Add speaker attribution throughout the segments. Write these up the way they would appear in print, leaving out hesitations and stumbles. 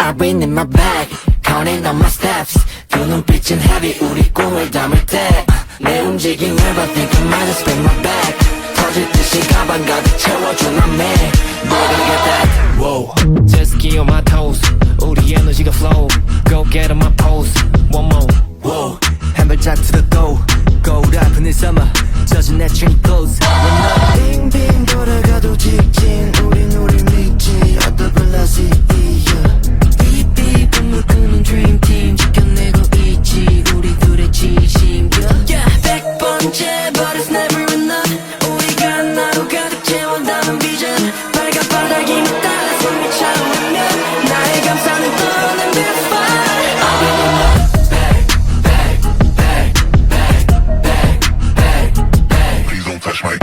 Speaker 1: I've been in my bag, counting on my steps. 두 눈빛은 heavy, 우리 꿈을 담을 때 내 움직임을 봐, think I might just spin my back. 터질 듯이 가방 가득 채워줘 난 매. Boy, gonna get that.
Speaker 2: Whoa, just ski on my toes. 우리 에너지가 flow. Go get on my pose. One more.
Speaker 3: Whoa, 한 발짝 to the goal. 거울 앞은 일 삼아 젖은 내 train clothes. 빙빙 돌아가도 직진. 우린 우릴 믿지. 어떤 블라시 삐삐 물 끄는 dream team. 지켜내고 있지 우리 둘의 진심. Yeah, 100번째 but it's never enough. 우리가 나로 가득 채워 담은 vision. 빨간 바닥이 따라 숨이 차오르면 나의 감상은 떠는 this fire.
Speaker 4: Please don't touch my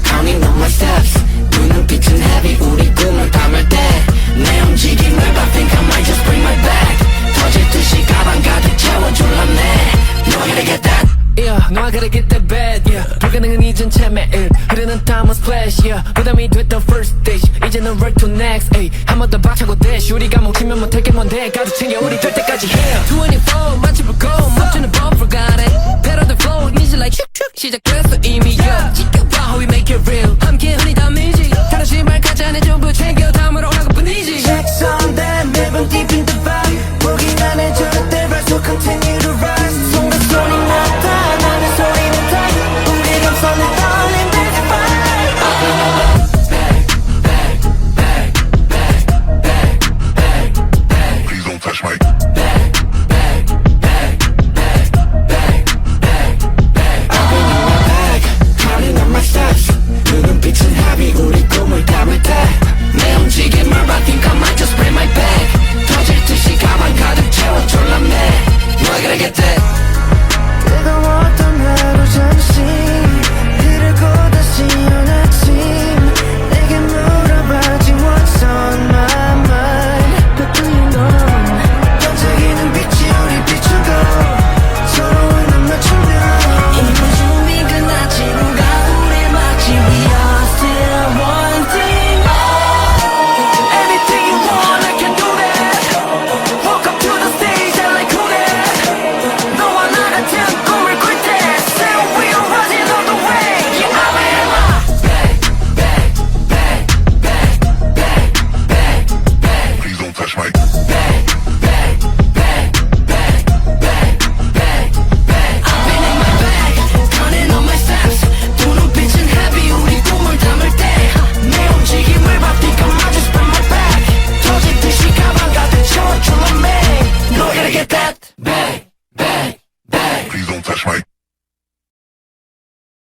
Speaker 1: Counting on my steps. 두 눈빛은 heavy, 우리 꿈을 담을 때 내 움직임을 봐, think I might just bring my back. 터질 듯이 가방 가득 채워줘 난 매. No, I gotta get that.
Speaker 2: Yeah, no I gotta get that bad. Yeah, 불가능은 이젠 채 매일 흐르는 땀은 splash. Yeah, 부담이 됐던 first stage. 이제는 right to next. Ay, 한 번 더 박차고 dash. 우리가 멈추면 못할 게 뭔데 가득 챙겨 우리 될 때까지 해. 24 마치 불고 멈추는 법 불가네. Pedal the flow, easy like 슉슉 시작됐어 이미. Yeah, 지켜봐 how we make it real. 함께 흔히 담이지. 다른 신발 가자네 전부 챙겨 담으러 오라고 뿐이지.
Speaker 3: Checks on that, never deep in the vibe. 보긴 안 해 절대 rise, so continue to rise. 손과 손이 나타, 나는 소리는 다. 우리 감성을 떠올린 this fire.
Speaker 4: please don't touch my
Speaker 1: Counting on my steps. 두 눈빛은 heavy, 우리 꿈을 담을 때 내 움직임을 봐, think I might just bring my back. 터질 듯이 가방 가득 채워줘 난 매. No, I gotta get that.
Speaker 3: 뜨거웠던 하루 잠시 흐르고 다시 온 아침. 내게 물어봐지 what's on my mind. But do you know 반짝이는 빛이 우리 비추고 서로의 눈 맞추며 이미 준비 끝났지 누가 우릴 막지. We are still one thing. Anything you want I can do that. Walk up to the stage I like who that. 너와 나 같은 꿈을 꿀 때 Say we are rising all the way. Yeah, I'm in my
Speaker 4: please don't touch my
Speaker 1: Counting on my steps. 두 눈빛은 heavy, 우리 꿈을 담을 때 내 움직임을 봐, think I might just bring my back. 터질 듯이 가방 가득 채워줘 난 매. No, I gotta get that. Back, back, back.
Speaker 4: please don't touch my